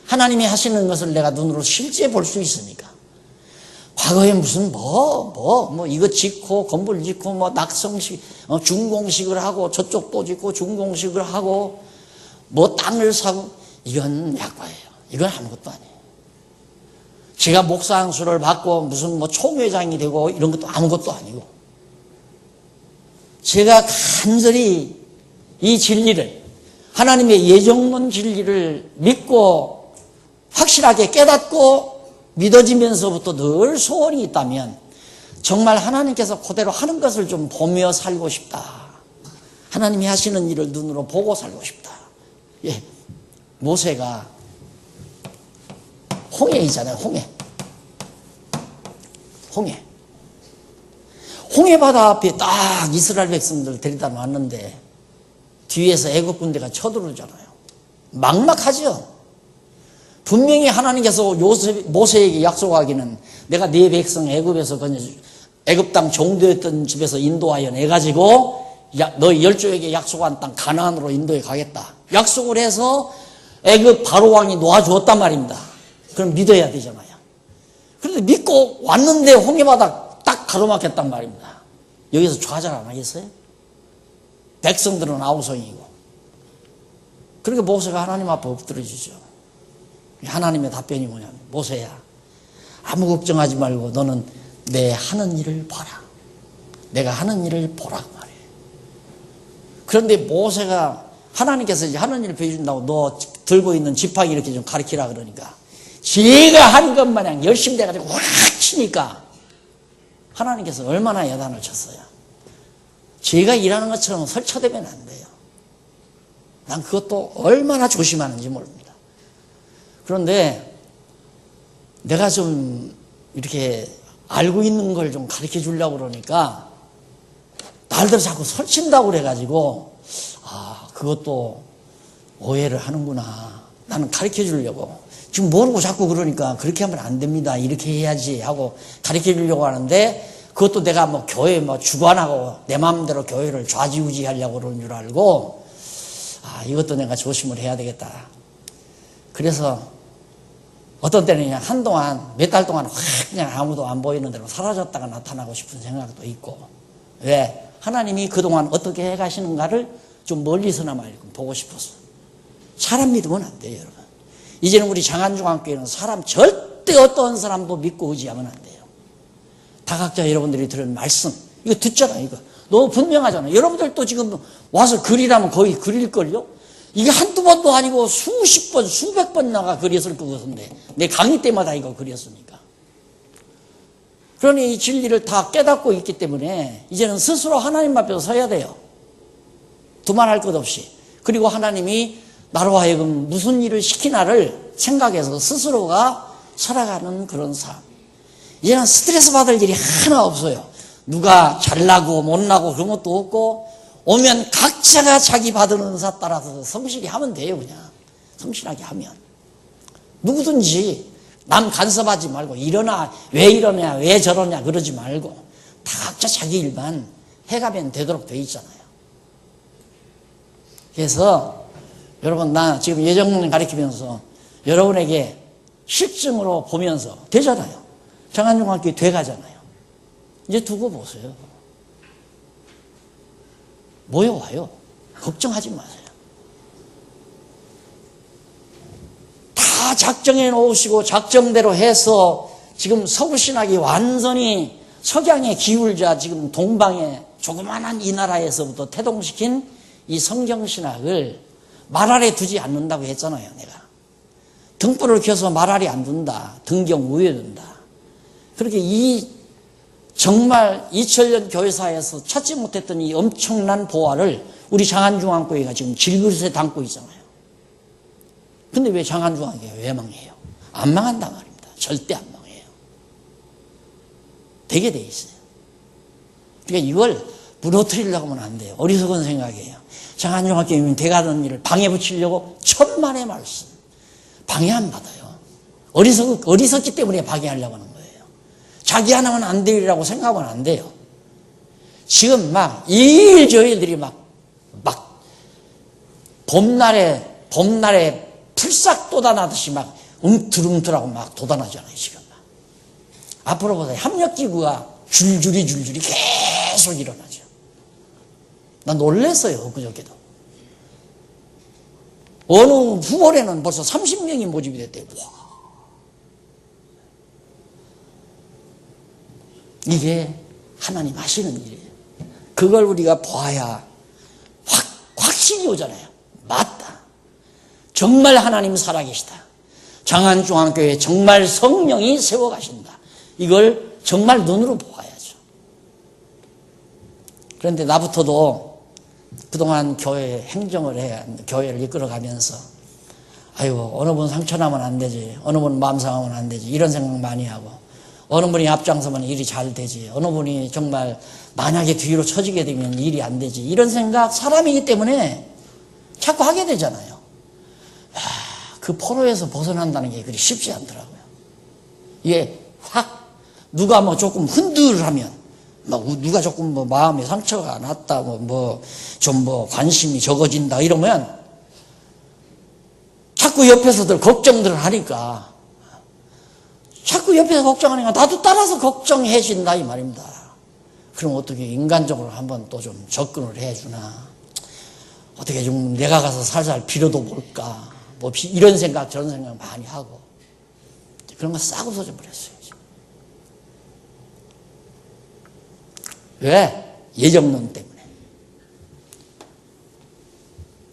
하나님이 하시는 것을 내가 눈으로 실제 볼 수 있으니까. 과거에 무슨 이거 짓고 건물 짓고 낙성식 준공식을 하고 저쪽도 짓고 준공식을 하고 땅을 사고, 이건 약과예요. 이건 아무것도 아니에요. 제가 목사 안수를 받고 무슨 총회장이 되고 이런 것도 아무것도 아니고, 제가 간절히 이 진리를, 하나님의 예정론 진리를 믿고 확실하게 깨닫고 믿어지면서부터 늘 소원이 있다면, 정말 하나님께서 그대로 하는 것을 좀 보며 살고 싶다. 하나님이 하시는 일을 눈으로 보고 살고 싶다. 예, 모세가 홍해이잖아요. 홍해 바다 앞에 딱 이스라엘 백성들 데리다 놨는데 뒤에서 애굽 군대가 쳐들어오잖아요. 막막하죠. 분명히 하나님께서 모세에게 약속하기는 내가 네 백성 애굽에서 애굽 땅 종되었던 집에서 인도하여 내 가지고 너희 열조에게 약속한 땅 가나안으로 인도해 가겠다. 약속을 해서 애굽 바로 왕이 놓아주었단 말입니다. 그럼 믿어야 되잖아요. 그런데 믿고 왔는데 홍해바다 딱 가로막혔단 말입니다. 여기서 좌절 안 하겠어요? 백성들은 아우성이고. 그러니까 모세가 하나님 앞에 엎드려지죠. 하나님의 답변이 뭐냐면, 모세야, 아무 걱정하지 말고 너는 내 하는 일을 봐라. 내가 하는 일을 보라 말이에요. 그런데 모세가 하나님께서 이제 하는 일을 보여준다고 너 들고 있는 지팡이 이렇게 좀 가리키라 그러니까 지가 하는 것 마냥 열심히 돼가지고 확 치니까 하나님께서 얼마나 야단을 쳤어요. 지가 일하는 것처럼 설쳐대면 안 돼요. 난 그것도 얼마나 조심하는지 모릅니다. 그런데 내가 좀 이렇게 알고 있는 걸 좀 가르쳐 주려고 그러니까 날들 자꾸 설친다고 그래가지고 그것도 오해를 하는구나. 나는 가르쳐 주려고. 지금 모르고 자꾸 그러니까 그렇게 하면 안 됩니다. 이렇게 해야지 하고 가르쳐 주려고 하는데 그것도 내가 뭐 교회 뭐 주관하고 내 마음대로 교회를 좌지우지 하려고 그러는 줄 알고 이것도 내가 조심을 해야 되겠다. 그래서 어떤 때는 그냥 한동안 몇 달 동안 확 그냥 아무도 안 보이는 대로 사라졌다가 나타나고 싶은 생각도 있고. 왜? 하나님이 그동안 어떻게 해가시는가를 좀 멀리서나마 보고 싶어서. 사람 믿으면 안 돼요, 여러분. 이제는 우리 장안중앙교회는 사람 절대 어떤 사람도 믿고 의지하면 안 돼요. 다각자 여러분들이 들은 말씀 이거 듣잖아요. 이거 너무 분명하잖아요. 여러분들도 지금 와서 글이라면 거의 글일걸요. 이게 한두 번도 아니고 수십 번 수백 번 나가 그렸을 것 같은데 내 강의 때마다 이거 그렸으니까. 그러니 이 진리를 다 깨닫고 있기 때문에 이제는 스스로 하나님 앞에서 서야 돼요. 두말할 것 없이. 그리고 하나님이 나로 하여금 무슨 일을 시키나를 생각해서 스스로가 살아가는 그런 삶. 이제는 스트레스 받을 일이 하나 없어요. 누가 잘나고 못나고 그런 것도 없고 오면 각자가 자기 받은 은사 따라서 성실히 하면 돼요. 그냥 성실하게 하면 누구든지 남 간섭하지 말고 일어나 왜 이러냐 왜 저러냐 그러지 말고 다 각자 자기 일만 해가면 되도록 돼 있잖아요. 그래서 여러분 나 지금 예정님 가르치면서 여러분에게 실증으로 보면서 되잖아요. 장안중학교 돼가잖아요. 이제 두고 보세요. 모여와요. 걱정하지 마세요. 다 작정해 놓으시고 작정대로 해서 지금 서구신학이 완전히 석양에 기울자 지금 동방에 조그만한 이 나라에서부터 태동시킨 이 성경신학을 말 아래 두지 않는다고 했잖아요. 내가 등불을 켜서 말 아래 안 둔다. 등경 위에 둔다. 그렇게 이 정말 2000년 교회사에서 찾지 못했던 이 엄청난 보화를 우리 장안중앙교회가 지금 질그릇에 담고 있잖아요. 근데 왜 장안중앙교회가 왜 망해요? 안 망한단 말입니다. 절대 안 망해요. 되게 돼 있어요. 그러니까 이걸 무너뜨리려고 하면 안 돼요. 어리석은 생각이에요. 장안중앙교회는 돼가던 일을 방해 붙이려고 천만의 말씀. 방해 안 받아요. 어리석기 때문에 방해하려고 하는 거예요. 자기 하나만 안 되리라고 생각하면 안 돼요. 지금 막 이 일 저 일들이 막 봄날에 풀싹 돋아나듯이 막 움틀움틀하고 막 돋아나잖아요. 지금 막. 앞으로 보세요. 협력기구가 줄줄이 계속 일어나죠. 나 놀랐어요. 그저께도. 어느 후월에는 벌써 30명이 모집이 됐대요. 와. 이게 하나님 하시는 일이에요. 그걸 우리가 봐야 확신이 오잖아요. 맞다. 정말 하나님 살아계시다. 장안중앙교회에 정말 성령이 세워가신다. 이걸 정말 눈으로 보아야죠. 그런데 나부터도 그동안 교회 행정을 해, 교회를 이끌어가면서 아이고 어느 분 상처나면 안 되지, 어느 분 마음 상하면 안 되지 이런 생각 많이 하고 어느 분이 앞장서면 일이 잘 되지, 어느 분이 정말 만약에 뒤로 처지게 되면 일이 안 되지 이런 생각 사람이기 때문에 자꾸 하게 되잖아요. 그 포로에서 벗어난다는 게 그리 쉽지 않더라고요. 이게 확 누가 뭐 조금 흔들하면 누가 조금 뭐 마음에 상처가 났다 좀 관심이 적어진다 이러면 자꾸 옆에서들 걱정들을 하니까 자꾸 옆에서 걱정하니까 나도 따라서 걱정해진다 이 말입니다. 그럼 어떻게 인간적으로 한번 또 좀 접근을 해주나, 어떻게 좀 내가 가서 살살 빌어도 볼까, 이런 생각 저런 생각 많이 하고 그런 거 싹 없어져 버렸어요. 왜? 예정론 때문에.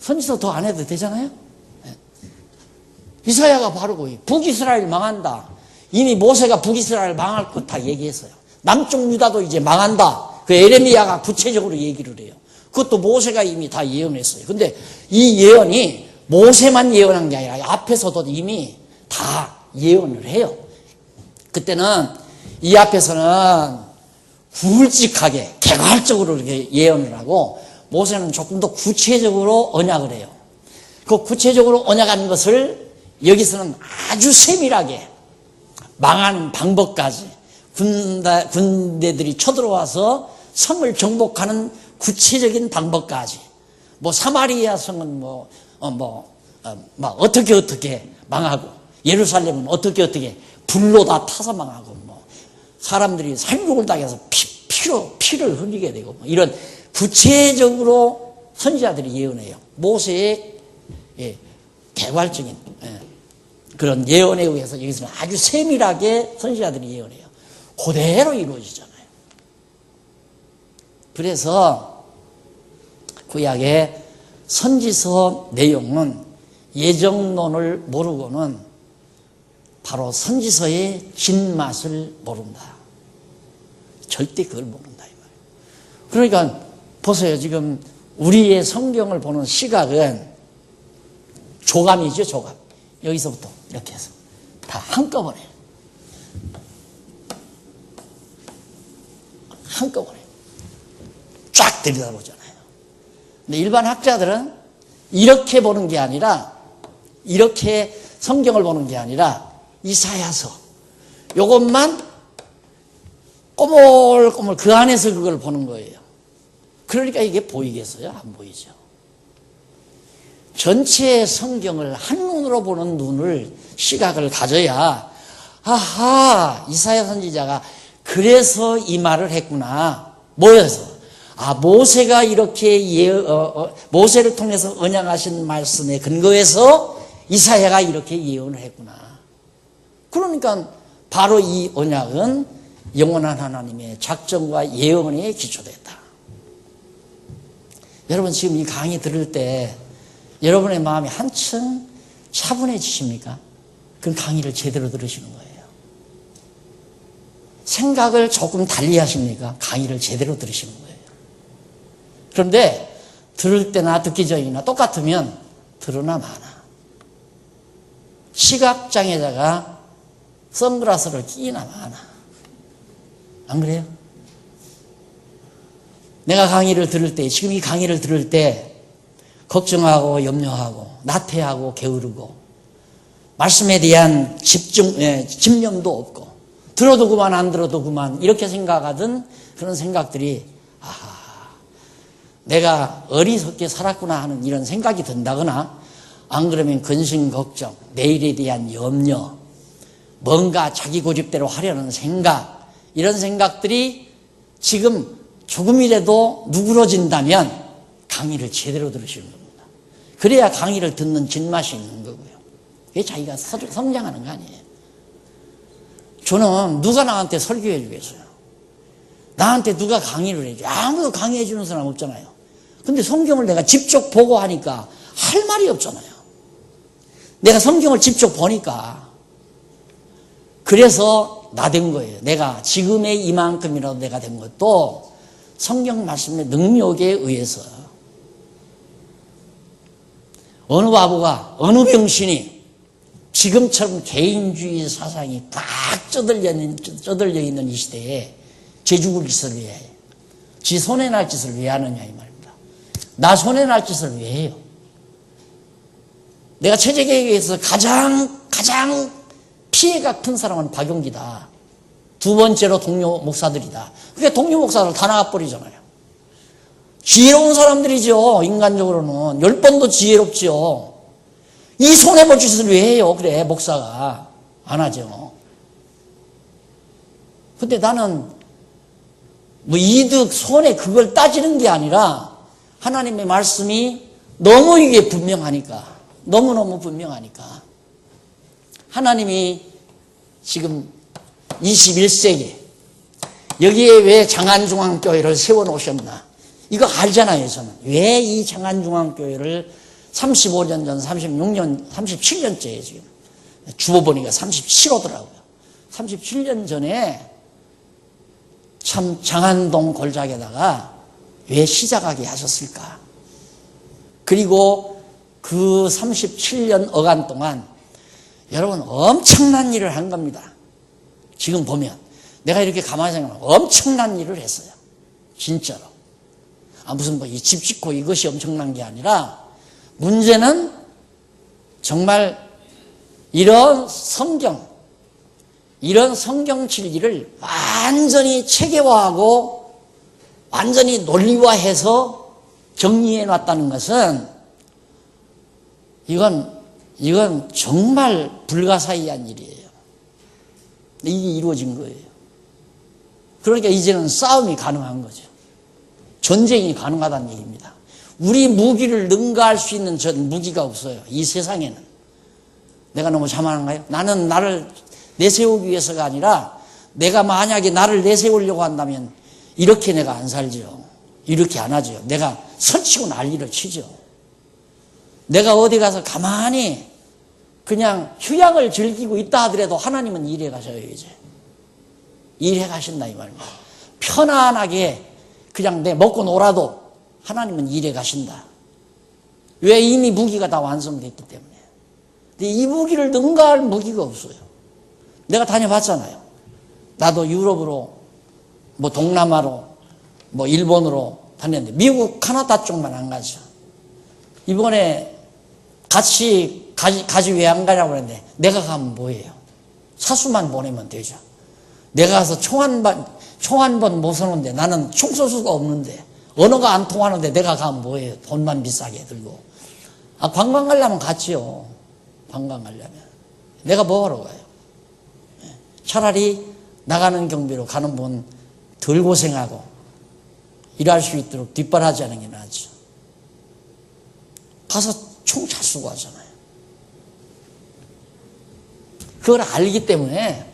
선지서 더 안 해도 되잖아요. 이사야가 바로 북이스라엘 망한다. 이미 모세가 북이스라엘 망할 것 다 얘기했어요. 남쪽 유다도 이제 망한다. 그 에레미야가 구체적으로 얘기를 해요. 그것도 모세가 이미 다 예언했어요. 근데 이 예언이 모세만 예언한 게 아니라 앞에서도 이미 다 예언을 해요. 그때는 이 앞에서는 굵직하게 개괄적으로 이렇게 예언을 하고 모세는 조금 더 구체적으로 언약을 해요. 그 구체적으로 언약한 것을 여기서는 아주 세밀하게 망하는 방법까지 군대들이 쳐들어와서 성을 정복하는 구체적인 방법까지 사마리아 성은 어떻게 망하고 예루살렘은 어떻게 불로 다 타서 망하고 사람들이 살육을 당해서 피를 흘리게 되고 이런 구체적으로 선지자들이 예언해요. 모세의 개괄적인 그런 예언에 의해서 여기서는 아주 세밀하게 선지자들이 예언해요. 그대로 이루어지잖아요. 그래서 구약의 선지서 내용은 예정론을 모르고는 바로 선지서의 진맛을 모른다. 절대 그걸 모른다 이 말이에요. 그러니까 보세요. 지금 우리의 성경을 보는 시각은 조감이죠. 조감. 여기서부터 이렇게 해서 다 한꺼번에 쫙 들여다보잖아요. 근데 일반 학자들은 이렇게 보는 게 아니라, 이렇게 성경을 보는 게 아니라 이사야서 요것만 꼬물꼬물 그 안에서 그걸 보는 거예요. 그러니까 이게 보이겠어요? 안 보이죠. 전체 성경을 한눈으로 보는 눈을, 시각을 가져야 아하, 이사야 선지자가 그래서 이 말을 했구나. 뭐여서? 모세가 이렇게 모세를 통해서 언약하신 말씀에 근거해서 이사야가 이렇게 예언을 했구나. 그러니까 바로 이 언약은 영원한 하나님의 작정과 예언에 기초됐다. 여러분 지금 이 강의 들을 때 여러분의 마음이 한층 차분해지십니까? 그럼 강의를 제대로 들으시는 거예요. 생각을 조금 달리 하십니까? 강의를 제대로 들으시는 거예요. 그런데 들을 때나 듣기 전이나 똑같으면 들으나 마나. 시각장애자가 선글라스를 끼나 마나. 안 그래요? 내가 강의를 들을 때, 지금 이 강의를 들을 때 걱정하고 염려하고 나태하고 게으르고 말씀에 대한 집념도 없고 들어도 그만 안 들어도 그만 이렇게 생각하던 그런 생각들이 내가 어리석게 살았구나 하는 이런 생각이 든다거나, 안 그러면 근심 걱정, 내일에 대한 염려, 뭔가 자기 고집대로 하려는 생각, 이런 생각들이 지금 조금이라도 누그러진다면 강의를 제대로 들으시는 겁니다. 그래야 강의를 듣는 진맛이 있는 거고요. 그게 자기가 성장하는 거 아니에요. 저는 누가 나한테 설교해 주겠어요? 나한테 누가 강의를 해줘? 아무도 강의해 주는 사람 없잖아요. 근데 성경을 내가 직접 보고 하니까 할 말이 없잖아요. 내가 성경을 직접 보니까 그래서 나 된 거예요. 내가 지금의 이만큼이라도 내가 된 것도 성경 말씀의 능력에 의해서. 어느 바보가, 어느 병신이 지금처럼 개인주의 사상이 딱 쩌들려 있는 이 시대에 제 죽을 짓을 왜 해? 지 손해 날 짓을 왜 하느냐 이 말입니다. 나 손해 날 짓을 왜 해요? 내가 체제개혁에서 가장 피해가 큰 사람은 박용기다. 두 번째로 동료 목사들이다. 그게 동료 목사들 다 나가버리잖아요. 지혜로운 사람들이죠. 인간적으로는 10번도 지혜롭죠. 이 손해볼 짓을 왜 해요? 그래, 목사가 안 하죠. 근데 나는 뭐 이득 손해 그걸 따지는 게 아니라 하나님의 말씀이 너무 이게 분명하니까, 너무너무 분명하니까 하나님이 지금 21세기 여기에 왜 장안중앙교회를 세워놓으셨나? 이거 알잖아요. 저는 왜 이 장안중앙교회를 35년 전, 36년, 37년째에 지금 주보 보니까 37호더라고요. 37년 전에 참 장안동 골작에다가 왜 시작하게 하셨을까? 그리고 그 37년 어간 동안 여러분 엄청난 일을 한 겁니다. 지금 보면 내가 이렇게 가만히 생각하면 엄청난 일을 했어요. 진짜로. 무슨 뭐 이 집 짓고 이것이 엄청난 게 아니라 문제는 정말 이런 성경 진리를 완전히 체계화하고 완전히 논리화해서 정리해 놨다는 것은 이건 정말 불가사의한 일이에요. 이게 이루어진 거예요. 그러니까 이제는 싸움이 가능한 거죠. 전쟁이 가능하다는 얘기입니다. 우리 무기를 능가할 수 있는 전 무기가 없어요. 이 세상에는. 내가 너무 자만한가요? 나는 나를 내세우기 위해서가 아니라 내가 만약에 나를 내세우려고 한다면 이렇게 내가 안 살죠. 이렇게 안 하죠. 내가 설치고 난리를 치죠. 내가 어디 가서 가만히 그냥 휴양을 즐기고 있다 하더라도 하나님은 일해 가셔요. 이제 일해 가신다 이 말입니다. 편안하게 그냥 내 먹고 놀아도 하나님은 일해 가신다. 왜? 이미 무기가 다 완성됐기 때문에. 근데 이 무기를 능가할 무기가 없어요. 내가 다녀봤잖아요. 나도 유럽으로 뭐 동남아로 뭐 일본으로 다녔는데 미국 카나다 쪽만 안 가죠. 이번에 같이 왜 안 가냐고 그랬는데 내가 가면 뭐예요? 사수만 보내면 되죠. 내가 가서 총 한 번 못 쏘는데 나는 총 쏠 수가 없는데 언어가 안 통하는데 내가 가면 뭐예요? 돈만 비싸게 들고. 관광 가려면 갔지요. 관광 가려면. 내가 뭐하러 가요? 차라리 나가는 경비로 가는 분 덜 고생하고 일할 수 있도록 뒷바라지 하는 게 낫죠. 가서 총 잘 쏘고 하잖아요. 그걸 알기 때문에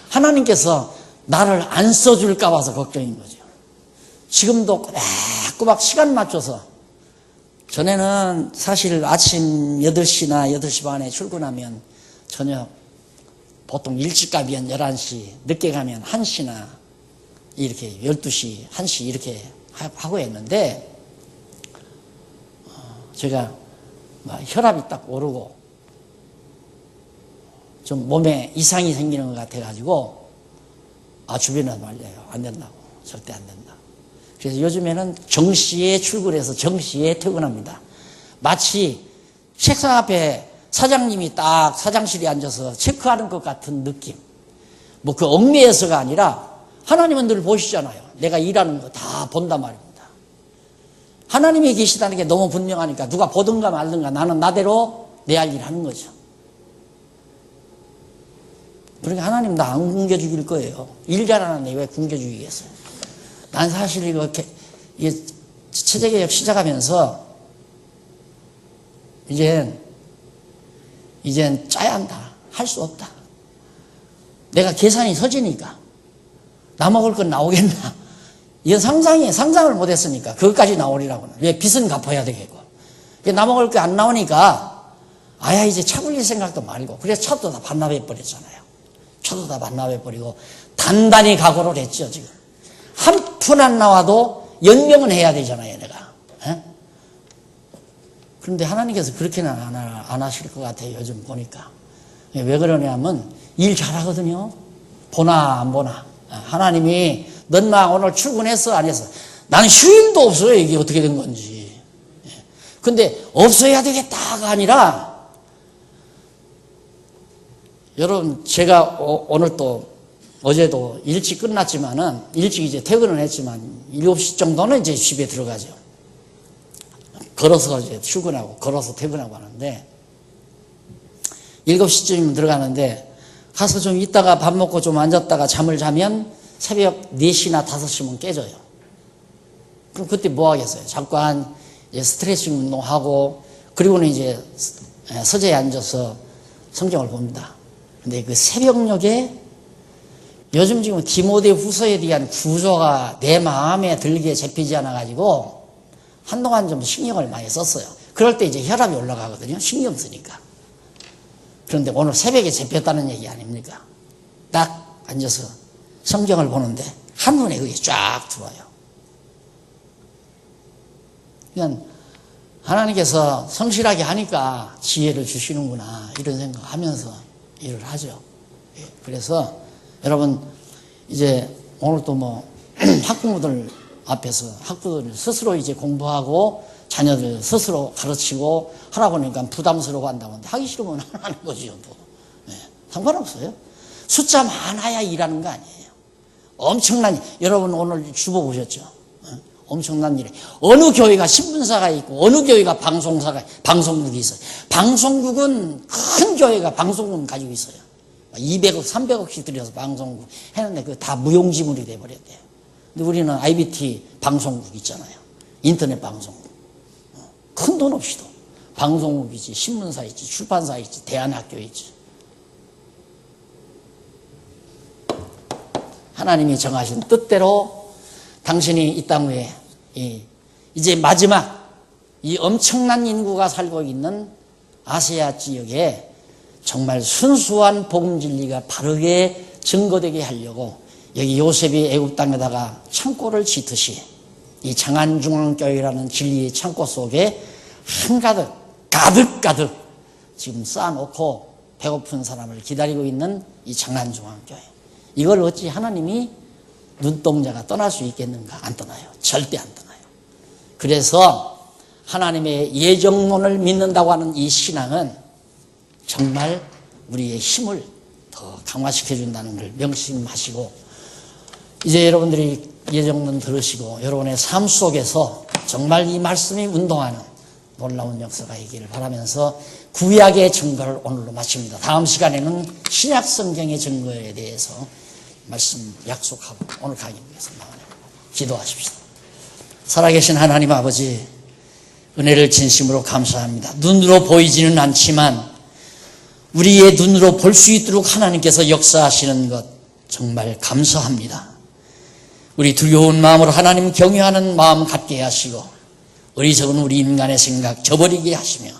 하나님께서 나를 안 써줄까 봐서 걱정인 거죠. 지금도 꼬박꼬박 시간 맞춰서 전에는 사실 아침 8시나 8시 반에 출근하면 저녁 보통 일찍 가면 11시, 늦게 가면 1시나 이렇게 12시, 1시 이렇게 하고 했는데 제가 혈압이 딱 오르고 좀 몸에 이상이 생기는 것 같아가지고 주변에서 말려요. 안 된다고. 절대 안 된다. 그래서 요즘에는 정시에 출근해서 정시에 퇴근합니다. 마치 책상 앞에 사장님이 딱 사장실에 앉아서 체크하는 것 같은 느낌. 뭐 그 얽매여서가 아니라 하나님은 늘 보시잖아요. 내가 일하는 거 다 본단 말입니다. 하나님이 계시다는 게 너무 분명하니까 누가 보든가 말든가 나는 나대로 내 할 일 하는 거죠. 그러니까 하나님 나 안 굶겨 죽일 거예요. 일 잘하는데 왜 굶겨 죽이겠어요? 난 사실 이게 체제개혁 시작하면서 이젠 짜야 한다. 할 수 없다. 내가 계산이 서지니까 나 먹을 건 나오겠나? 이건 상상을 못했으니까 그것까지 나오리라고는. 왜? 빚은 갚아야 되겠고. 나 먹을 게 안 나오니까 이제 차 굴릴 생각도 말고. 그래서 차도 다 반납해버렸잖아요. 차도 다 반납해버리고 단단히 각오를 했죠. 지금 한 푼 안 나와도 연명은 해야 되잖아요. 내가. 그런데 하나님께서 그렇게는 안 하실 것 같아요. 요즘 보니까. 왜 그러냐면 일 잘하거든요. 보나 안 보나. 하나님이 넌 나 오늘 출근했어 안 했어. 나는 휴임도 없어요. 이게 어떻게 된 건지. 근데 없어야 되겠다가 아니라, 여러분, 제가 오늘 또 어제도 일찍 끝났지만은, 일찍 이제 퇴근을 했지만, 7시 정도는 이제 집에 들어가죠. 걸어서 이제 출근하고, 걸어서 퇴근하고 하는데, 7시쯤 들어가는데, 가서 좀 있다가 밥 먹고 좀 앉았다가 잠을 자면 새벽 4시나 5시면 깨져요. 그럼 그때 뭐 하겠어요? 잠깐 이제 스트레칭 운동하고, 그리고는 이제 서재에 앉아서 성경을 봅니다. 근데 그 새벽녘에 요즘 지금 디모데 후서에 대한 구조가 내 마음에 들게 잡히지 않아가지고 한동안 좀 신경을 많이 썼어요. 그럴 때 이제 혈압이 올라가거든요. 신경 쓰니까. 그런데 오늘 새벽에 잡혔다는 얘기 아닙니까? 딱 앉아서 성경을 보는데 한눈에 그게 쫙 들어와요. 그냥 하나님께서 성실하게 하니까 지혜를 주시는구나 이런 생각하면서 일을 하죠. 그래서 여러분 이제 오늘 또 뭐 학부모들 앞에서 학부모들 스스로 이제 공부하고 자녀들 스스로 가르치고 하라고 하니까 부담스러워 한다고 하기 싫으면 안 하는 거지요. 뭐. 네, 상관없어요. 숫자 많아야 일하는 거 아니에요. 엄청난, 여러분 오늘 주보 보셨죠? 엄청난 일이에요. 어느 교회가 신문사가 있고 어느 교회가 방송국이 있어요. 방송국은 큰 교회가 방송국 가지고 있어요. 200억, 300억씩 들여서 방송국 했는데 그거 다 무용지물이 돼버렸대요. 근데 우리는 IBT 방송국 있잖아요. 인터넷 방송국. 큰 돈 없이도 방송국이지, 신문사 있지, 출판사 있지, 대안학교 있지. 하나님이 정하신 뜻대로 당신이 이 땅 위에 이제 마지막 이 엄청난 인구가 살고 있는 아시아 지역에 정말 순수한 복음 진리가 바르게 증거되게 하려고 여기 요셉이 애굽 땅에다가 창고를 짓듯이 이 장안중앙교회라는 진리의 창고 속에 한가득 가득 지금 쌓아놓고 배고픈 사람을 기다리고 있는 이 장안중앙교회, 이걸 어찌 하나님이 눈동자가 떠날 수 있겠는가? 안 떠나요. 절대 안 떠나요. 그래서 하나님의 예정론을 믿는다고 하는 이 신앙은 정말 우리의 힘을 더 강화시켜준다는 걸 명심하시고, 이제 여러분들이 예정론 들으시고 여러분의 삶 속에서 정말 이 말씀이 운동하는 놀라운 역사가 있기를 바라면서 구약의 증거를 오늘로 마칩니다. 다음 시간에는 신약 성경의 증거에 대해서 말씀 약속하고 오늘 강의 위해서 나와요. 기도하십시다. 살아계신 하나님 아버지, 은혜를 진심으로 감사합니다. 눈으로 보이지는 않지만 우리의 눈으로 볼 수 있도록 하나님께서 역사하시는 것 정말 감사합니다. 우리 두려운 마음으로 하나님 경외하는 마음 갖게 하시고 어리석은 우리 인간의 생각 저버리게 하시며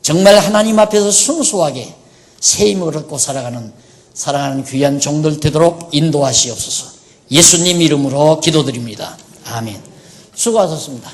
정말 하나님 앞에서 순수하게 새 힘을 얻고 살아가는 사랑하는 귀한 종들 되도록 인도하시옵소서. 예수님 이름으로 기도드립니다. 아멘. 수고하셨습니다.